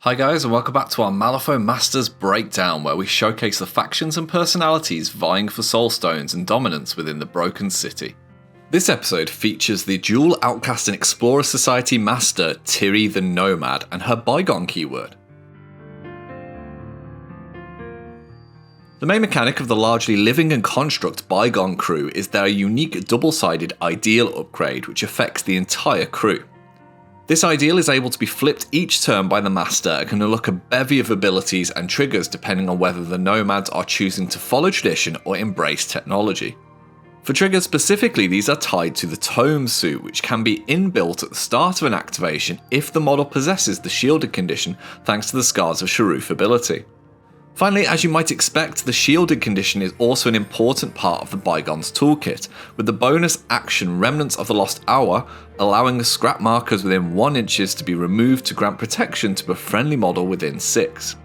Hi guys, and welcome back to our Malifaux Masters Breakdown, where we showcase the factions and personalities vying for soulstones and dominance within the Broken City. This episode features the dual Outcast and Explorer Society Master, Tiri the Nomad, and her Bygone keyword. The main mechanic of the largely living and construct Bygone crew is their unique double-sided ideal upgrade, which affects the entire crew. This ideal is able to be flipped each turn by the Master and can unlock a bevy of abilities and triggers depending on whether the Nomads are choosing to follow tradition or embrace technology. For triggers specifically, these are tied to the Tome suit, which can be inbuilt at the start of an activation if the model possesses the shielded condition thanks to the Scars of Sharuf ability. Finally, as you might expect, the shielded condition is also an important part of the Bygone's toolkit, with the bonus action Remnants of the Lost Hour allowing the scrap markers within 1 inches to be removed to grant protection to a friendly model within 6.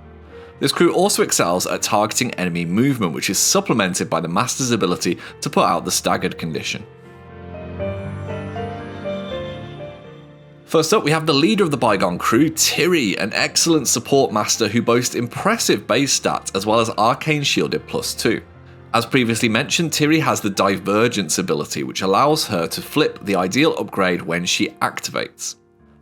This crew also excels at targeting enemy movement, which is supplemented by the Master's ability to put out the staggered condition. First up, we have the leader of the Bygone crew, Tiri, an excellent support master who boasts impressive base stats as well as arcane shielded +2. As previously mentioned, Tiri has the Divergence ability, which allows her to flip the ideal upgrade when she activates.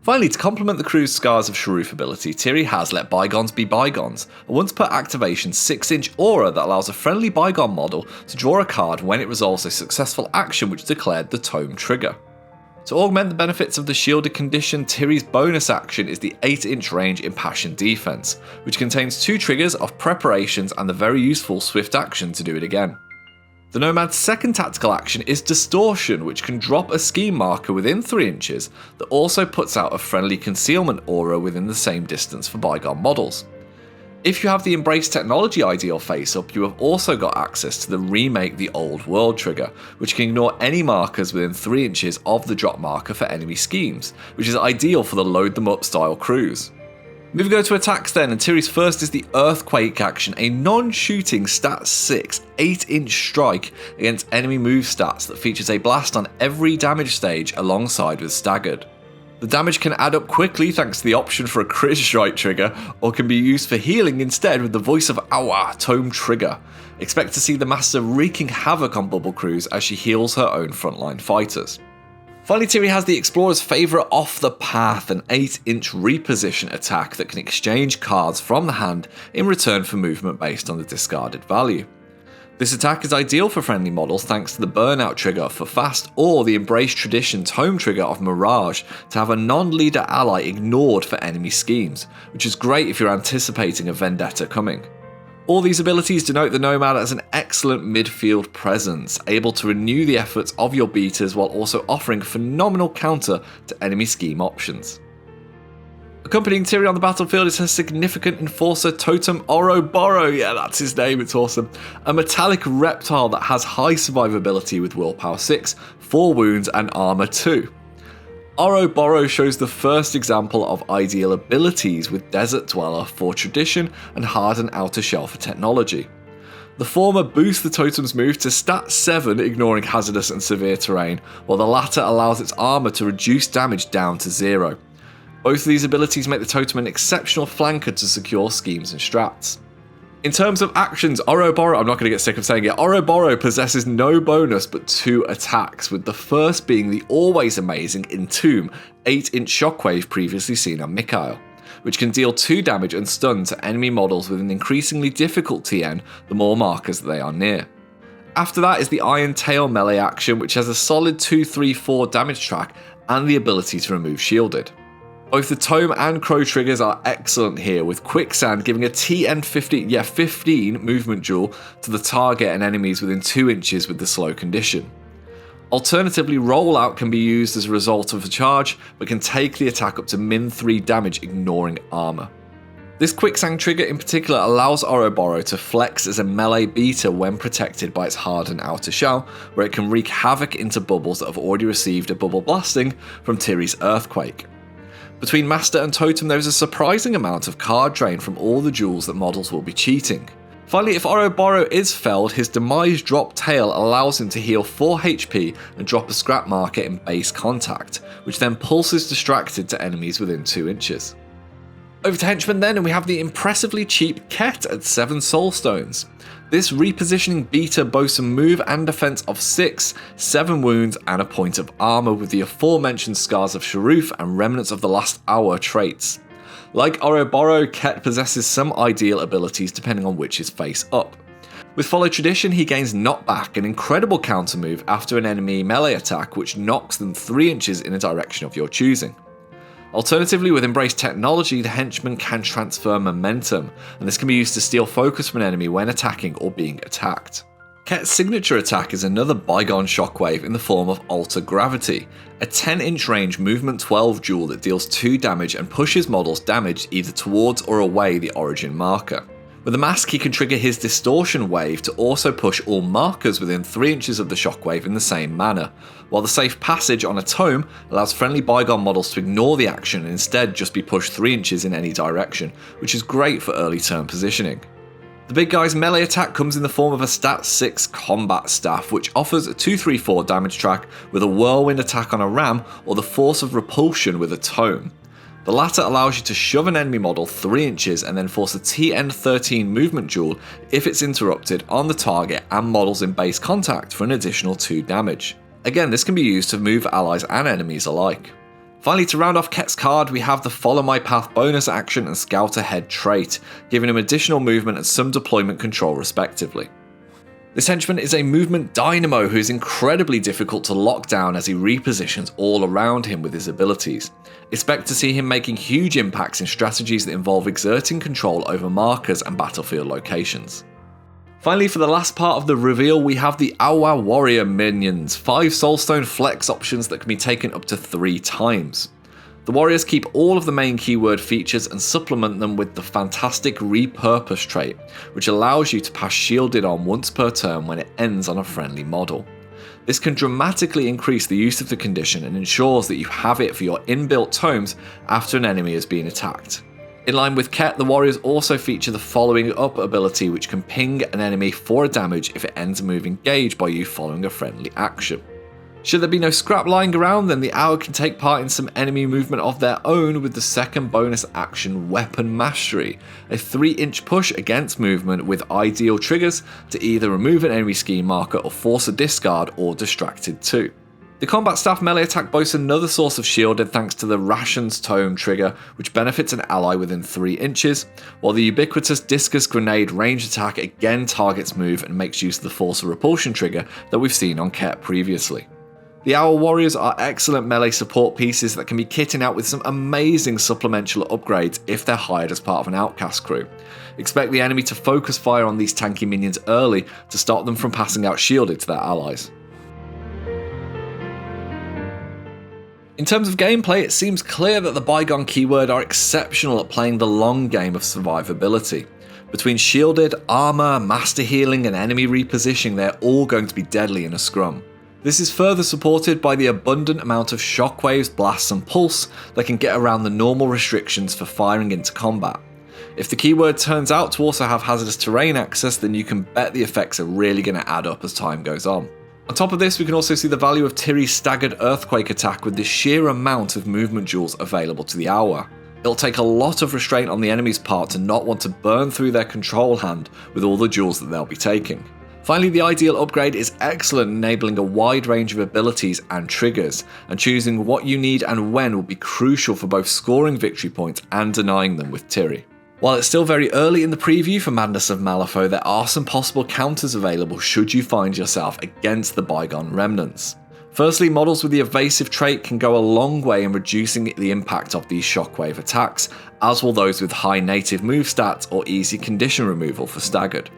Finally, to complement the crew's Scars of Sharuf ability, Tiri has Let Bygones Be Bygones, a once per activation 6-inch aura that allows a friendly Bygone model to draw a card when it resolves a successful action which declared the Tome trigger. To augment the benefits of the shielded condition, Tiri's bonus action is the 8-inch range Impassioned Defense, which contains 2 triggers of preparations and the very useful swift action to do it again. The Nomad's second tactical action is Distortion, which can drop a scheme marker within 3 inches that also puts out a friendly concealment aura within the same distance for Bygone models. If you have the Embrace Technology ideal face up, you have also got access to the Remake the Old World trigger, which can ignore any markers within 3 inches of the drop marker for enemy schemes, which is ideal for the load them up style crews. Moving on to attacks then, and Tiri's first is the Earthquake action, a non-shooting stat 6 8-inch strike against enemy move stats that features a blast on every damage stage alongside with staggered. The damage can add up quickly thanks to the option for a crit strike trigger, or can be used for healing instead with the Voice of Awa Tome trigger. Expect to see the Master wreaking havoc on bubble crews as she heals her own frontline fighters. Finally, Tiri has the Explorer's favourite Off the Path, an 8-inch reposition attack that can exchange cards from the hand in return for movement based on the discarded value. This attack is ideal for friendly models thanks to the Burnout trigger for fast or the Embrace Tradition Tome trigger of Mirage to have a non-leader ally ignored for enemy schemes, which is great if you're anticipating a vendetta coming. All these abilities denote the Nomad as an excellent midfield presence, able to renew the efforts of your beaters while also offering phenomenal counter to enemy scheme options. Accompanying Tiri on the battlefield is her significant enforcer totem Oroboro, yeah that's his name, it's awesome, a metallic reptile that has high survivability with willpower 6, 4 wounds and armor 2. Oroboro shows the first example of ideal abilities with Desert Dweller for tradition and Hardened Outer Shell for technology. The former boosts the totem's move to stat 7, ignoring hazardous and severe terrain, while the latter allows its armor to reduce damage down to 0. Both of these abilities make the totem an exceptional flanker to secure schemes and strats. In terms of actions, Oroboro, I'm not going to get sick of saying it, Oroboro possesses no bonus but 2 attacks, with the first being the always amazing Entomb 8-inch shockwave previously seen on Mikhail, which can deal 2 damage and stun to enemy models with an increasingly difficult TN the more markers that they are near. After that is the Iron Tail melee action, which has a solid 2-3-4 damage track and the ability to remove shielded. Both the Tome and Crow triggers are excellent here, with Quicksand giving a TN 15 movement duel to the target and enemies within 2 inches with the slow condition. Alternatively, Rollout can be used as a result of a charge, but can take the attack up to -3 damage ignoring armor. This Quicksand trigger in particular allows Oroboro to flex as a melee beater when protected by its Hardened Outer Shell, where it can wreak havoc into bubbles that have already received a bubble blasting from Tiri's Earthquake. Between Master and Totem, there is a surprising amount of card drain from all the duels that models will be cheating. Finally, if Oroboro is felled, his Demise Drop Tail allows him to heal 4 HP and drop a scrap marker in base contact, which then pulses distracted to enemies within 2 inches. Over to henchmen then, and we have the impressively cheap Ket at 7 soul stones. This repositioning beater boasts a move and defense of 6, 7 wounds and a point of armor with the aforementioned Scars of Sharuf and Remnants of the Last Hour traits. Like Ouroboros, Ket possesses some ideal abilities depending on which is face up. With Follow Tradition, he gains Knockback, an incredible counter move after an enemy melee attack which knocks them 3 inches in a direction of your choosing. Alternatively, with Embrace Technology, the henchman can transfer momentum, and this can be used to steal focus from an enemy when attacking or being attacked. Ket's signature attack is another Bygone shockwave in the form of Alter Gravity, a 10-inch range movement 12 duel that deals 2 damage and pushes models damaged either towards or away the origin marker. With the mask, he can trigger his Distortion Wave to also push all markers within 3 inches of the shockwave in the same manner, while the Safe Passage on a Tome allows friendly Bygone models to ignore the action and instead just be pushed 3 inches in any direction, which is great for early turn positioning. The big guy's melee attack comes in the form of a stat 6 combat staff, which offers a 2-3-4 damage track with a whirlwind attack on a ram or the force of repulsion with a tome. The latter allows you to shove an enemy model 3 inches and then force a TN13 movement duel if it's interrupted on the target and models in base contact for an additional 2 damage. Again, this can be used to move allies and enemies alike. Finally, to round off Ket's card, we have the Follow My Path bonus action and Scout Ahead trait, giving him additional movement and some deployment control respectively. This henchman is a movement dynamo who is incredibly difficult to lock down as he repositions all around him with his abilities. Expect to see him making huge impacts in strategies that involve exerting control over markers and battlefield locations. Finally, for the last part of the reveal, we have the Awa Warrior minions, 5 soulstone flex options that can be taken up to 3 times. The warriors keep all of the main keyword features and supplement them with the fantastic Repurpose trait, which allows you to pass shielded on once per turn when it ends on a friendly model. This can dramatically increase the use of the condition and ensures that you have it for your inbuilt tomes after an enemy has been attacked. In line with Ket, the warriors also feature the Following Up ability, which can ping an enemy for a damage if it ends a move engaged by you following a friendly action. Should there be no scrap lying around, then the Hour can take part in some enemy movement of their own with the second bonus action Weapon Mastery, a 3-inch push against movement with ideal triggers to either remove an enemy scheme marker or force a discard or Distracted 2. The combat staff melee attack boasts another source of shielded thanks to the Rations Tome trigger, which benefits an ally within 3 inches, while the ubiquitous Discus Grenade range attack again targets move and makes use of the Force of Repulsion trigger that we've seen on Ket previously. The Owl Warriors are excellent melee support pieces that can be kitted out with some amazing supplemental upgrades if they're hired as part of an Outcast crew. Expect the enemy to focus fire on these tanky minions early to stop them from passing out shielded to their allies. In terms of gameplay, it seems clear that the Bygone keyword are exceptional at playing the long game of survivability. Between shielded, armor, master healing and enemy repositioning, they're all going to be deadly in a scrum. This is further supported by the abundant amount of shockwaves, blasts and pulse that can get around the normal restrictions for firing into combat. If the keyword turns out to also have hazardous terrain access, then you can bet the effects are really going to add up as time goes on. On top of this, we can also see the value of Tiri's staggered earthquake attack with the sheer amount of movement duels available to the Hour. It'll take a lot of restraint on the enemy's part to not want to burn through their control hand with all the duels that they'll be taking. Finally, the ideal upgrade is excellent, enabling a wide range of abilities and triggers, and choosing what you need and when will be crucial for both scoring victory points and denying them with Tiri. While it's still very early in the preview for Madness of Malifaux, there are some possible counters available should you find yourself against the Bygone remnants. Firstly, models with the evasive trait can go a long way in reducing the impact of these shockwave attacks, as will those with high native move stats or easy condition removal for staggered.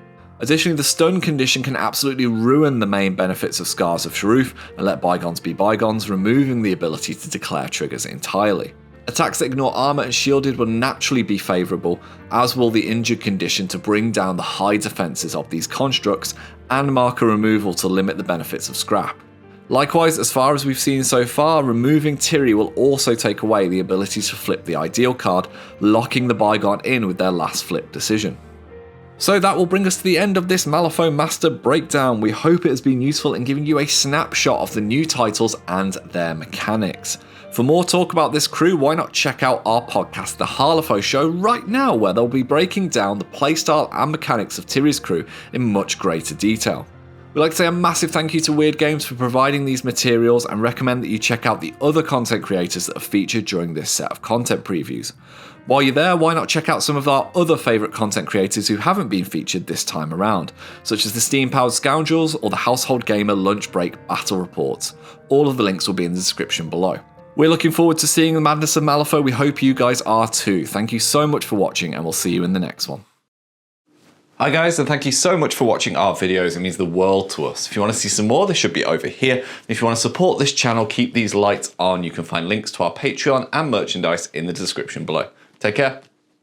Additionally, the stun condition can absolutely ruin the main benefits of Scars of Sharuf and let bygones be bygones, removing the ability to declare triggers entirely. Attacks that ignore armor and shielded will naturally be favourable, as will the injured condition to bring down the high defences of these constructs and marker removal to limit the benefits of scrap. Likewise, as far as we've seen so far, removing Tiri will also take away the ability to flip the ideal card, locking the Bygone in with their last flip decision. So that will bring us to the end of this Malifaux Master breakdown. We hope it has been useful in giving you a snapshot of the new titles and their mechanics. For more talk about this crew, why not check out our podcast, The Harlefaux Show, right now, where they'll be breaking down the playstyle and mechanics of Tiri's crew in much greater detail. We'd like to say a massive thank you to Weird Games for providing these materials and recommend that you check out the other content creators that are featured during this set of content previews. While you're there, why not check out some of our other favourite content creators who haven't been featured this time around, such as the Steam Powered Scoundrels or the Household Gamer Lunch Break Battle Reports. All of the links will be in the description below. We're looking forward to seeing the Madness of Malifaux. We hope you guys are too. Thank you so much for watching, and we'll see you in the next one. Hi guys, and thank you so much for watching our videos. It means the world to us. If you want to see some more, they should be over here. If you want to support this channel, keep these lights on. You can find links to our Patreon and merchandise in the description below. Take care.